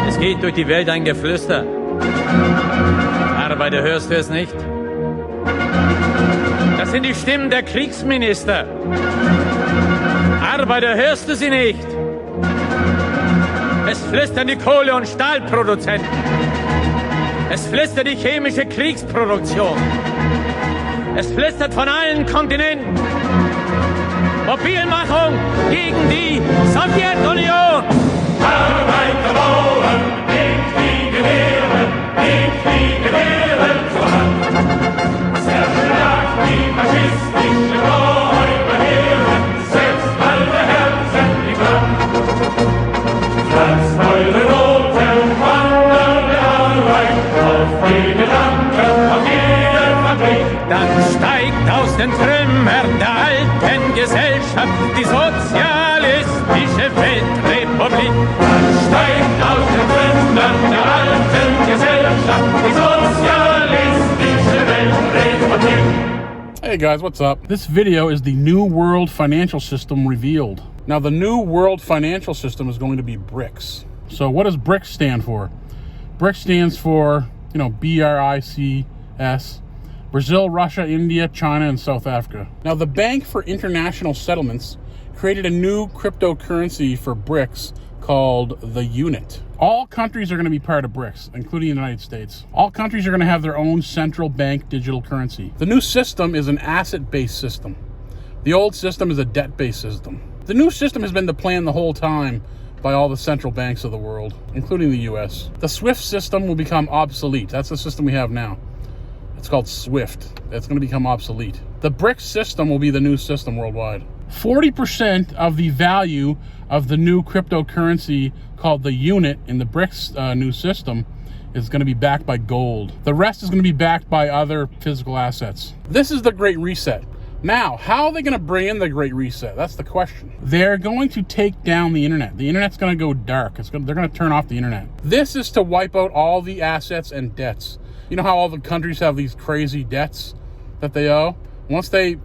Es geht durch die Welt ein Geflüster. Arbeiter, hörst du es nicht? Das sind die Stimmen der Kriegsminister. Arbeiter, hörst du sie nicht? Es flüstern die Kohle- und Stahlproduzenten. Es flüstert die chemische Kriegsproduktion. Es flüstert von allen Kontinenten. Mobilmachung gegen die Sowjetunion. Arbeiter bauen, nehmt die Gewehre zur Hand. Zerschlagt die faschistische Räuberheere, setzt alle Herzen in Brand. Lasst eure Noten wandern der Arbeit auf jede Lampe, auf jede Fabrik. Dann steigt aus den Trümmern der alten Gesellschaft die sozialistische Weltrepublik. Dann steigt aus den Trümmern der alten Gesellschaft die sozialistische Weltrepublik. Hey guys, what's up? This video is the New World Financial System revealed. Now, the New World Financial System is going to be BRICS. So what does BRICS stand for? BRICS stands for, BRICS, Brazil, Russia, India, China, and South Africa. Now, the Bank for International Settlements created a new cryptocurrency for BRICS called the unit. All countries are going to be part of BRICS, including the United States. All countries are going to have their own central bank digital currency. The new system is an asset-based system. The old system is a debt-based system. The new system has been the plan the whole time by all the central banks of the world, including the US. The SWIFT system will become obsolete. That's the system we have now. It's called SWIFT. It's going to become obsolete. The BRICS system will be the new system worldwide. 40% of the value of the new cryptocurrency called the unit in the BRICS new system is going to be backed by gold. The rest is going to be backed by other physical assets. This is the Great Reset. Now, how are they going to bring in the Great Reset? That's the question. They're going to take down the internet. The internet's going to go dark. They're going to turn off the internet. This is to wipe out all the assets and debts. You know how all the countries have these crazy debts that they owe? Once they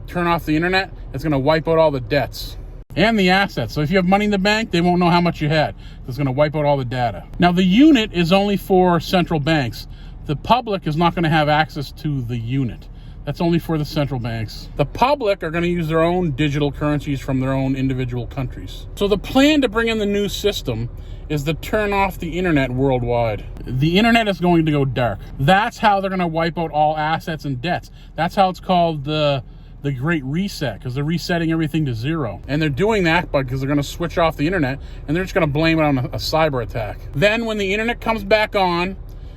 turn off the internet, it's going to wipe out all the debts and the assets. So if you have money in the bank, they won't know how much you had. It's going to wipe out all the data. Now, the unit is only for central banks. The public is not going to have access to the unit. That's only for the central banks. The public are going to use their own digital currencies from their own individual countries. So the plan to bring in the new system is to turn off the internet worldwide. The internet is going to go dark. That's how they're going to wipe out all assets and debts. That's how it's called the Great Reset, because they're resetting everything to zero. And they're doing that because they're going to switch off the internet, and they're just going to blame it on a cyber attack. Then when the internet comes back on,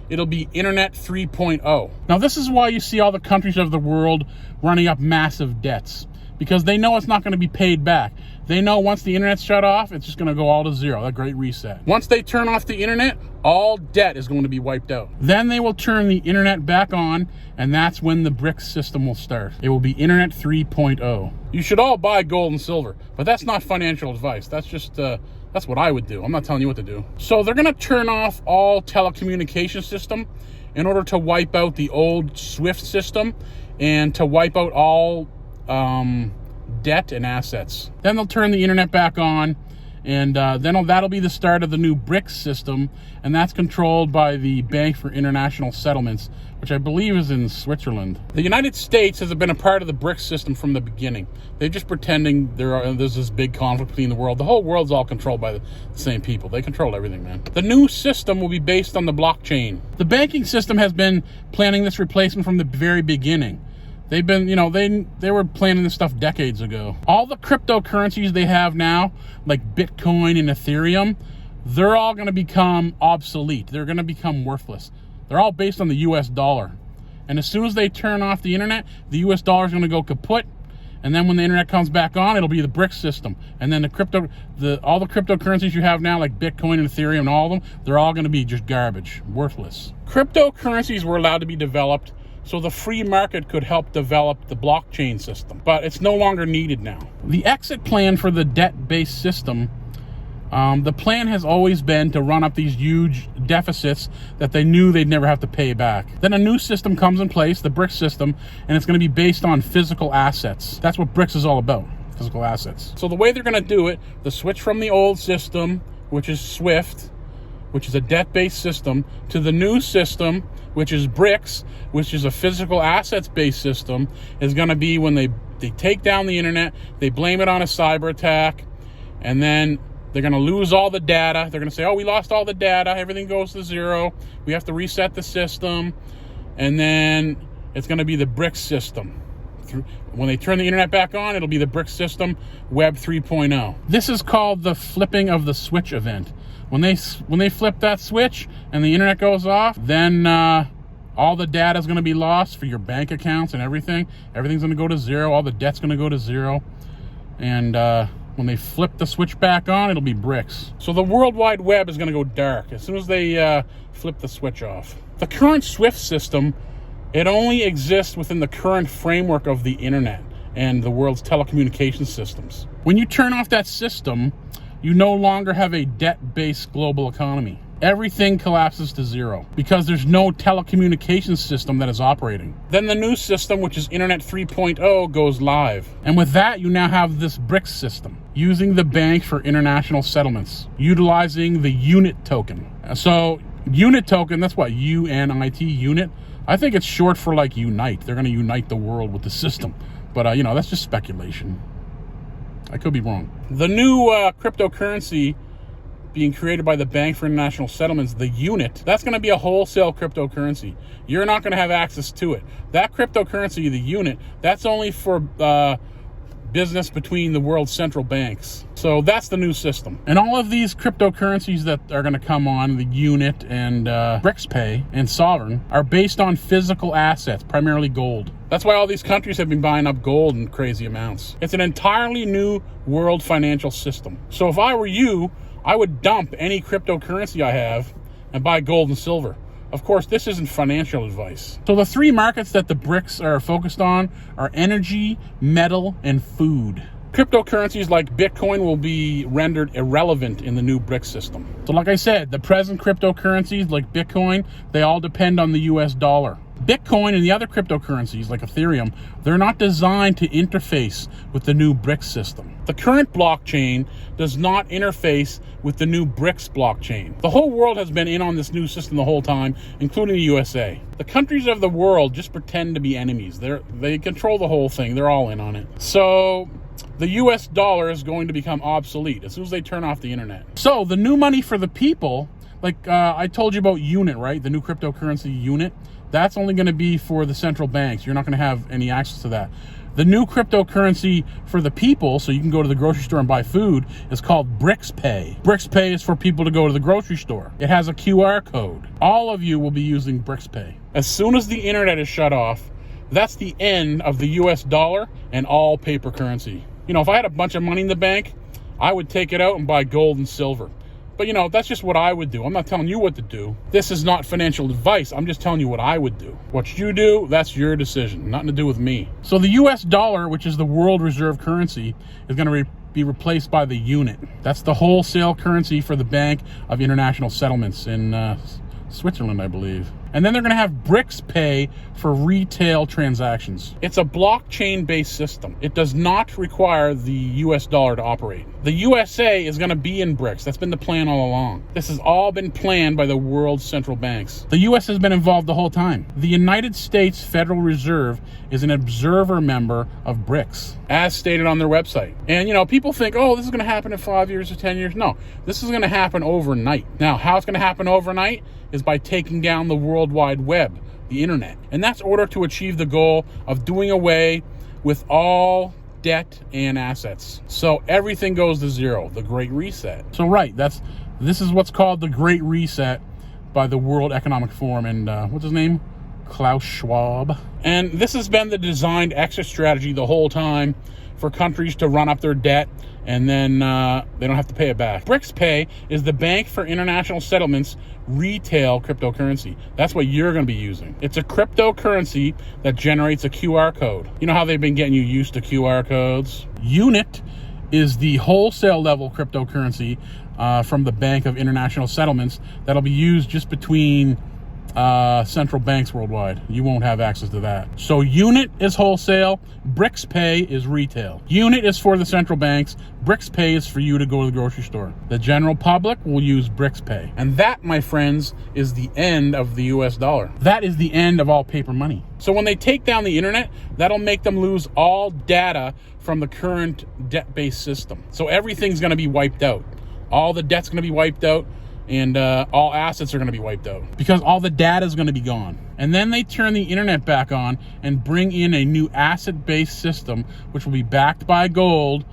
it'll be Internet 3.0. Now, this is why you see all the countries of the world running up massive debts, because they know it's not going to be paid back. They know once the internet's shut off, it's just going to go all to zero, that Great Reset. Once they turn off the internet, all debt is going to be wiped out. Then they will turn the internet back on, and that's when the BRICS system will start. It will be Internet 3.0. You should all buy gold and silver, but that's not financial advice. That's just that's what I would do. I'm not telling you what to do. So they're going to turn off all telecommunication system in order to wipe out the old SWIFT system and to wipe out all debt and assets. Then they'll turn the internet back on, and then that'll be the start of the new BRICS system, and that's controlled by the Bank for International Settlements, which I believe is in Switzerland. The United States has been a part of the BRICS system from the beginning. They're just pretending there's this big conflict between the world. The whole world's all controlled by the same people. They control everything, man. The new system will be based on the blockchain. The banking system has been planning this replacement from the very beginning. They've been, they were planning this stuff decades ago. All the cryptocurrencies they have now, like Bitcoin and Ethereum, they're all going to become obsolete. They're going to become worthless. They're all based on the US dollar. And as soon as they turn off the internet, the US dollar is going to go kaput. And then when the internet comes back on, it'll be the BRICS system. And then all the cryptocurrencies you have now, like Bitcoin and Ethereum and all of them, they're all going to be just garbage, worthless. Cryptocurrencies were allowed to be developed so the free market could help develop the blockchain system, but it's no longer needed now. The exit plan for the debt-based system, the plan has always been to run up these huge deficits that they knew they'd never have to pay back. Then a new system comes in place, the BRICS system, and it's going to be based on physical assets. That's what BRICS is all about, physical assets. So the way they're going to do it, the switch from the old system which is SWIFT, which is a debt-based system, to the new system, which is BRICS, which is a physical assets-based system, is going to be when they take down the internet, they blame it on a cyber attack, and then they're going to lose all the data. They're going to say, oh, we lost all the data. Everything goes to zero. We have to reset the system. And then it's going to be the BRICS system. When they turn the internet back on, it'll be the BRICS system, Web 3.0. This is called the flipping of the switch event. When they flip that switch and the internet goes off, then all the data is going to be lost for your bank accounts and everything. Everything's going to go to zero. All the debt's going to go to zero. And when they flip the switch back on, it'll be BRICS. So the World Wide Web is going to go dark as soon as they flip the switch off. The current SWIFT system, it only exists within the current framework of the internet and the world's telecommunications systems. When you turn off that system, you no longer have a debt-based global economy. Everything collapses to zero because there's no telecommunications system that is operating. Then the new system, which is Internet 3.0, goes live. And with that, you now have this BRICS system using the Bank for International Settlements, utilizing the UNIT token. So UNIT token, that's what, UNIT, UNIT. I think it's short for like unite. They're going to unite the world with the system. But, that's just speculation. I could be wrong. The new cryptocurrency being created by the Bank for International Settlements, the UNIT, that's going to be a wholesale cryptocurrency. You're not going to have access to it. That cryptocurrency, the UNIT, that's only for business between the world's central banks. So that's the new system. And all of these cryptocurrencies that are going to come on, the UNIT and Brics Pay and Sovereign, are based on physical assets, primarily gold. That's why all these countries have been buying up gold in crazy amounts. It's an entirely new world financial system. So if I were you, I would dump any cryptocurrency I have and buy gold and silver. Of course, this isn't financial advice. So the three markets that the BRICS are focused on are energy, metal, and food. Cryptocurrencies like Bitcoin will be rendered irrelevant in the new BRICS system. So like I said, the present cryptocurrencies like Bitcoin, they all depend on the US dollar. Bitcoin and the other cryptocurrencies like Ethereum, they're not designed to interface with the new BRICS system. The current blockchain does not interface with the new BRICS blockchain. The whole world has been in on this new system the whole time, including the USA. The countries of the world just pretend to be enemies. They control the whole thing. They're all in on it. So the US dollar is going to become obsolete as soon as they turn off the internet. So the new money for the people, like I told you about UNIT, right? The new cryptocurrency UNIT. That's only going to be for the central banks. You're not going to have any access to that. The new cryptocurrency for the people, so you can go to the grocery store and buy food, is called Brics Pay. Brics Pay is for people to go to the grocery store. It has a QR code. All of you will be using Brics Pay. As soon as the internet is shut off, that's the end of the US dollar and all paper currency. If I had a bunch of money in the bank, I would take it out and buy gold and silver. But, that's just what I would do. I'm not telling you what to do. This is not financial advice. I'm just telling you what I would do. What you do, that's your decision. Nothing to do with me. So the US dollar, which is the world reserve currency, is going to be replaced by the UNIT. That's the wholesale currency for the Bank of International Settlements in Switzerland, I believe. And then they're going to have Brics Pay for retail transactions. It's a blockchain-based system. It does not require the US dollar to operate. The USA is going to be in BRICS. That's been the plan all along. This has all been planned by the world's central banks. The US has been involved the whole time. The United States Federal Reserve is an observer member of BRICS, as stated on their website. And, people think, oh, this is going to happen in 5 years or 10 years. No, this is going to happen overnight. Now, how it's going to happen overnight is by taking down the World Wide Web, the internet. And that's in order to achieve the goal of doing away with all debt and assets. So everything goes to zero, the Great Reset. So right, this is what's called the Great Reset by the World Economic Forum and what's his name? Klaus Schwab. And this has been the designed exit strategy the whole time for countries to run up their debt and then they don't have to pay it back. Brics Pay is the Bank for International Settlements retail cryptocurrency. That's what you're going to be using. It's a cryptocurrency that generates a QR code. You know how they've been getting you used to QR codes? UNIT is the wholesale level cryptocurrency from the Bank of International Settlements that'll be used just between central banks worldwide. You won't have access to that. So Unit is wholesale, Brics Pay is retail. Unit is for the central banks, Brics Pay is for you to go to the grocery store. The general public will use Brics Pay. And that, my friends, is the end of the US dollar. That is the end of all paper money. So when they take down the internet, that'll make them lose all data from the current debt-based system. So everything's gonna be wiped out. All the debt's gonna be wiped out, and all assets are going to be wiped out because all the data is going to be gone. And then they turn the internet back on and bring in a new asset-based system, which will be backed by gold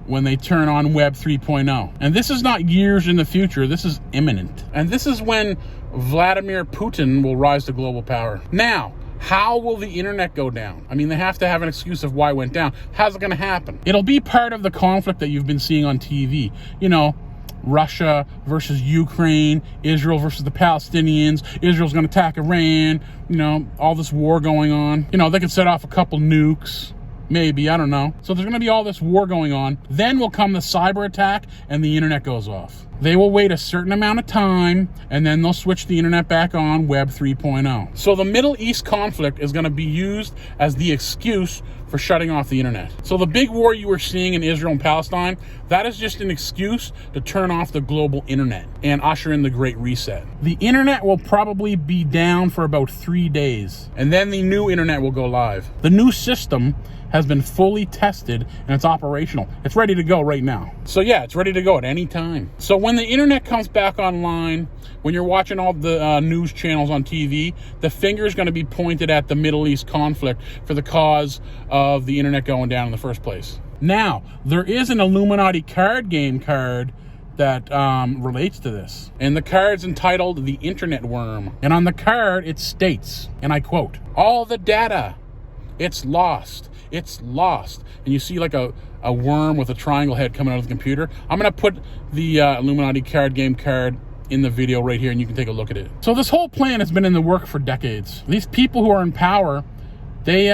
when they turn on Web 3.0. And this is not years in the future. This is imminent. And this is when Vladimir Putin will rise to global power. Now, how will the internet go down? I mean, they have to have an excuse of why it went down. How's it going to happen? It'll be part of the conflict that you've been seeing on TV. You know, Russia versus Ukraine, Israel versus the Palestinians, Israel's going to attack Iran, you know, all this war going on. You know, they could set off a couple nukes, maybe, I don't know. So there's going to be all this war going on. Then will come the cyber attack and the internet goes off. They will wait a certain amount of time and then they'll switch the internet back on Web 3.0. So the Middle East conflict is going to be used as the excuse for shutting off the internet. So the big war you were seeing in Israel and Palestine, that is just an excuse to turn off the global internet and usher in the Great Reset. The internet will probably be down for about 3 days, and then the new internet will go live. The new system has been fully tested and it's operational. It's ready to go right now. So yeah, it's ready to go at any time. So when the internet comes back online, when you're watching all the news channels on TV, the finger is going to be pointed at the Middle East conflict for the cause of the internet going down in the first place. Now, there is an Illuminati card game card that relates to this. And the card's entitled The Internet Worm. And on the card, it states, and I quote, "All the data, it's lost. It's lost." And you see like a worm with a triangle head coming out of the computer. I'm going to put the Illuminati card game card in the video right here and you can take a look at it. So this whole plan has been in the work for decades. These people who are in power, they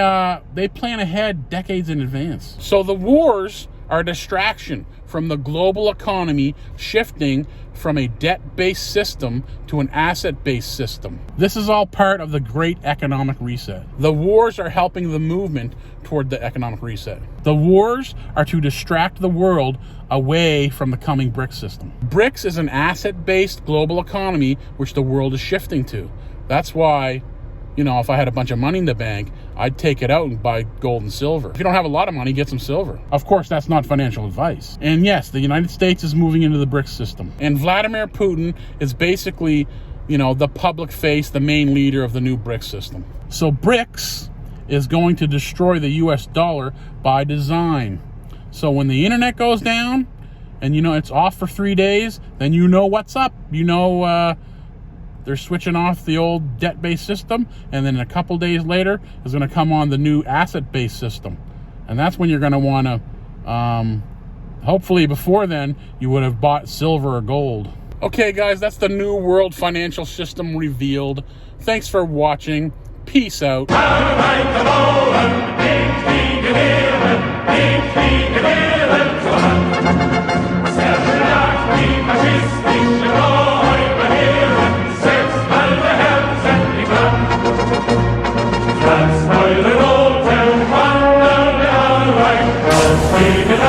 plan ahead decades in advance. So the wars are a distraction from the global economy shifting from a debt-based system to an asset-based system. This is all part of the Great Economic Reset. The wars are helping the movement toward the economic reset. The wars are to distract the world away from the coming BRICS system. BRICS is an asset-based global economy which the world is shifting to. That's why, you know, if I had a bunch of money in the bank, I'd take it out and buy gold and silver. If you don't have a lot of money, get some silver. Of course, that's not financial advice. And yes, the United States is moving into the BRICS system. And Vladimir Putin is basically, you know, the public face, the main leader of the new BRICS system. So BRICS is going to destroy the US dollar by design. So when the internet goes down and, you know, it's off for 3 days, then you know what's up. You know, they're switching off the old debt-based system, and then a couple days later is going to come on the new asset-based system. And that's when you're going to want to, hopefully before then, you would have bought silver or gold. Okay, guys, that's the new world financial system revealed. Thanks for watching. Peace out. Faschistisch